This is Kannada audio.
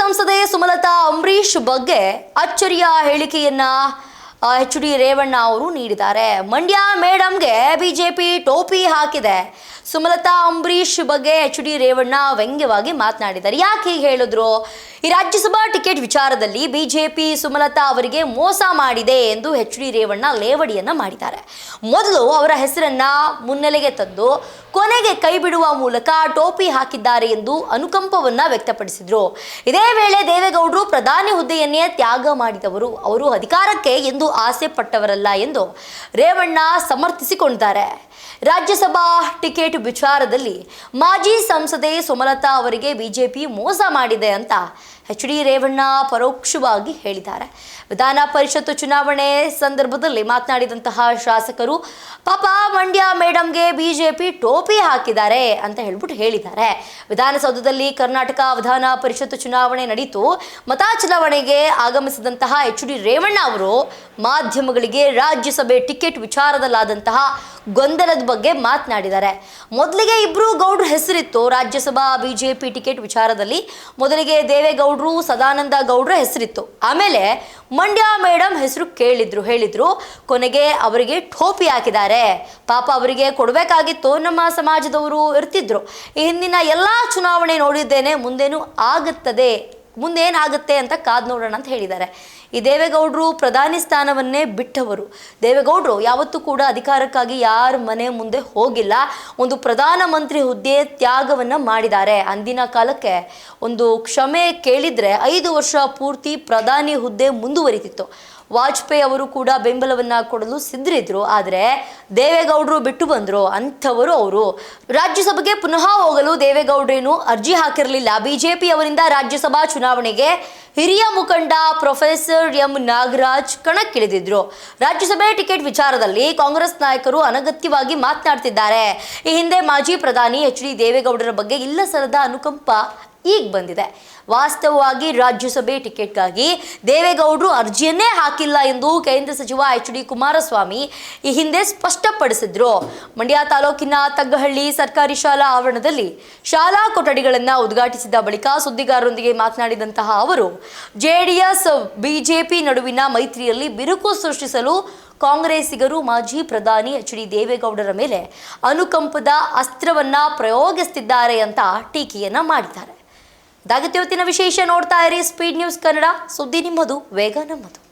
ಸಂಸದೆ ಸುಮಲತಾ ಅಂಬರೀಶ್ ಬಗ್ಗೆ ಅಚ್ಚರಿಯ ಹೇಳಿಕೆಯನ್ನ ಎಚ್.ಡಿ. ರೇವಣ್ಣ ಅವರು ನೀಡಿದ್ದಾರೆ. ಮಂಡ್ಯ ಮೇಡಂಗೆ ಬಿಜೆಪಿ ಟೋಪಿ ಹಾಕಿದೆ. ಸುಮಲತಾ ಅಂಬರೀಶ್ ಬಗ್ಗೆ ಎಚ್.ಡಿ. ರೇವಣ್ಣ ವ್ಯಂಗ್ಯವಾಗಿ ಮಾತನಾಡಿದ್ದಾರೆ. ಯಾಕೆ ಹೀಗೆ ಹೇಳಿದ್ರು? ಈ ರಾಜ್ಯಸಭಾ ಟಿಕೆಟ್ ವಿಚಾರದಲ್ಲಿ ಬಿಜೆಪಿ ಸುಮಲತಾ ಅವರಿಗೆ ಮೋಸ ಮಾಡಿದೆ ಎಂದು ಎಚ್.ಡಿ. ರೇವಣ್ಣ ಲೇವಡಿಯನ್ನ ಮಾಡಿದ್ದಾರೆ. ಮೊದಲು ಅವರ ಹೆಸರನ್ನ ಮುನ್ನೆಲೆಗೆ ತಂದು ಕೊನೆಗೆ ಕೈ ಬಿಡುವ ಮೂಲಕ ಟೋಪಿ ಹಾಕಿದ್ದಾರೆ ಎಂದು ಅನುಕಂಪವನ್ನ ವ್ಯಕ್ತಪಡಿಸಿದ್ರು. ಇದೇ ವೇಳೆ ದೇವೇಗೌಡರು ಪ್ರಧಾನಿ ಹುದ್ದೆಯನ್ನೇ ತ್ಯಾಗ ಮಾಡಿದವರು, ಅವರು ಅಧಿಕಾರಕ್ಕೆ ಎಂದು ಆಸೆ ಪಟ್ಟವರಲ್ಲ ಎಂದು ರೇವಣ್ಣ ಸಮರ್ಥಿಸಿಕೊಂಡಿದ್ದಾರೆ. ರಾಜ್ಯಸಭಾ ಟಿಕೆಟ್ ವಿಚಾರದಲ್ಲಿ ಮಾಜಿ ಸಂಸದೆ ಸುಮಲತಾ ಅವರಿಗೆ ಬಿಜೆಪಿ ಮೋಸ ಮಾಡಿದೆ ಅಂತ ಎಚ್.ಡಿ. ರೇವಣ್ಣ ಪರೋಕ್ಷವಾಗಿ ಹೇಳಿದ್ದಾರೆ. ವಿಧಾನ ಪರಿಷತ್ತು ಚುನಾವಣೆ ಸಂದರ್ಭದಲ್ಲಿ ಮಾತನಾಡಿದಂತಹ ಶಾಸಕರು, ಪಾಪ ಮಂಡ್ಯ ಮೇಡಂಗೆ ಬಿಜೆಪಿ ಟೋಪಿ ಹಾಕಿದ್ದಾರೆ ಅಂತ ಹೇಳಿದ್ದಾರೆ. ವಿಧಾನಸೌಧದಲ್ಲಿ ಕರ್ನಾಟಕ ವಿಧಾನ ಪರಿಷತ್ತು ಚುನಾವಣೆ ನಡೀತು. ಮತ ಚಲಾವಣೆಗೆ ಆಗಮಿಸಿದಂತಹ ಎಚ್.ಡಿ. ರೇವಣ್ಣ ಅವರು ಮಾಧ್ಯಮಗಳಿಗೆ ರಾಜ್ಯಸಭೆ ಟಿಕೆಟ್ ವಿಚಾರದಲ್ಲಾದಂತಹ ಗೊಂದಲದ ಬಗ್ಗೆ ಮಾತನಾಡಿದ್ದಾರೆ. ಮೊದಲಿಗೆ ಇಬ್ರು ಗೌಡ್ರ ಹೆಸರಿತ್ತು ರಾಜ್ಯಸಭಾ ಬಿಜೆಪಿ ಟಿಕೆಟ್ ವಿಚಾರದಲ್ಲಿ. ಮೊದಲಿಗೆ ದೇವೇಗೌಡರು, ಸದಾನಂದ ಗೌಡ್ರ ಹೆಸರಿತ್ತು. ಆಮೇಲೆ ಮಂಡ್ಯ ಮೇಡಮ್ ಹೆಸರು ಹೇಳಿದ್ರು. ಕೊನೆಗೆ ಅವರಿಗೆ ಟೋಪಿ ಹಾಕಿದ್ದಾರೆ. ಪಾಪ ಅವರಿಗೆ ಕೊಡಬೇಕಾಗಿತ್ತು, ನಮ್ಮ ಸಮಾಜದವರು ಇರ್ತಿದ್ರು. ಈ ಹಿಂದಿನ ಎಲ್ಲ ಚುನಾವಣೆ ನೋಡಿದ್ದೇನೆ, ಮುಂದೇನಾಗುತ್ತೆ ಅಂತ ಕಾದ್ ನೋಡೋಣ ಅಂತ ಹೇಳಿದ್ದಾರೆ. ಈ ದೇವೇಗೌಡರು ಪ್ರಧಾನಿ ಸ್ಥಾನವನ್ನೇ ಬಿಟ್ಟವರು. ದೇವೇಗೌಡರು ಯಾವತ್ತೂ ಕೂಡ ಅಧಿಕಾರಕ್ಕಾಗಿ ಯಾರ ಮನೆ ಮುಂದೆ ಹೋಗಿಲ್ಲ. ಒಂದು ಪ್ರಧಾನಮಂತ್ರಿ ಹುದ್ದೆ ತ್ಯಾಗವನ್ನ ಮಾಡಿದ್ದಾರೆ. ಅಂದಿನ ಕಾಲಕ್ಕೆ ಒಂದು ಕ್ಷಮೆ ಕೇಳಿದ್ರೆ 5 ವರ್ಷ ಪೂರ್ತಿ ಪ್ರಧಾನಿ ಹುದ್ದೆ ಮುಂದುವರಿತಿತ್ತು. ವಾಜಪೇಯಿ ಅವರು ಕೂಡ ಬೆಂಬಲವನ್ನ ಕೊಡಲು ಸಿದ್ಧರಿದ್ರು. ಆದರೆ ದೇವೇಗೌಡರು ಬಿಟ್ಟು ಬಂದ್ರು. ಅಂಥವರು ಅವರು. ರಾಜ್ಯಸಭೆಗೆ ಪುನಃ ಹೋಗಲು ದೇವೇಗೌಡರೇನು ಅರ್ಜಿ ಹಾಕಿರಲಿಲ್ಲ. ಬಿಜೆಪಿ ಅವರಿಂದ ರಾಜ್ಯಸಭಾ ಚುನಾವಣೆಗೆ ಹಿರಿಯ ಮುಖಂಡ ಪ್ರೊಫೆಸರ್ ಎಂ ನಾಗರಾಜ್ ಕಣಕ್ಕಿಳಿದಿದ್ರು. ರಾಜ್ಯಸಭೆ ಟಿಕೆಟ್ ವಿಚಾರದಲ್ಲಿ ಕಾಂಗ್ರೆಸ್ ನಾಯಕರು ಅನಗತ್ಯವಾಗಿ ಮಾತನಾಡ್ತಿದ್ದಾರೆ. ಈ ಹಿಂದೆ ಮಾಜಿ ಪ್ರಧಾನಿ ಎಚ್.ಡಿ. ದೇವೇಗೌಡರ ಬಗ್ಗೆ ಇಲ್ಲಸಲ್ಲದ ಅನುಕಂಪ ಈಗ ಬಂದಿದೆ. ವಾಸ್ತವವಾಗಿ ರಾಜ್ಯಸಭೆ ಟಿಕೆಟ್ಗಾಗಿ ದೇವೇಗೌಡರು ಅರ್ಜಿಯನ್ನೇ ಹಾಕಿಲ್ಲ ಎಂದು ಕೇಂದ್ರ ಸಚಿವ ಎಚ್.ಡಿ. ಕುಮಾರಸ್ವಾಮಿ ಈ ಹಿಂದೆ ಸ್ಪಷ್ಟಪಡಿಸಿದ್ರು. ಮಂಡ್ಯ ತಾಲೂಕಿನ ತಗ್ಗಹಳ್ಳಿ ಸರ್ಕಾರಿ ಶಾಲಾ ಆವರಣದಲ್ಲಿ ಶಾಲಾ ಕೊಠಡಿಗಳನ್ನು ಉದ್ಘಾಟಿಸಿದ ಬಳಿಕ ಸುದ್ದಿಗಾರರೊಂದಿಗೆ ಮಾತನಾಡಿದಂತಹ ಅವರು, ಜೆಡಿಎಸ್ ಬಿಜೆಪಿ ನಡುವಿನ ಮೈತ್ರಿಯಲ್ಲಿ ಬಿರುಕು ಸೃಷ್ಟಿಸಲು ಕಾಂಗ್ರೆಸ್ಸಿಗರು ಮಾಜಿ ಪ್ರಧಾನಿ ಎಚ್.ಡಿ. ದೇವೇಗೌಡರ ಮೇಲೆ ಅನುಕಂಪದ ಅಸ್ತ್ರವನ್ನ ಪ್ರಯೋಗಿಸುತ್ತಿದ್ದಾರೆ ಅಂತ ಟೀಕೆಯನ್ನ ಮಾಡಿದ್ದಾರೆ. ಇದಾಗಿತ್ತು ಇವತ್ತಿನ ವಿಶೇಷ. ನೋಡ್ತಾ ಇರಿ ಸ್ಪೀಡ್ ನ್ಯೂಸ್ ಕನ್ನಡ. ಸುದ್ದಿ ನಿಮ್ಮದು, ವೇಗ ನಮ್ಮದು.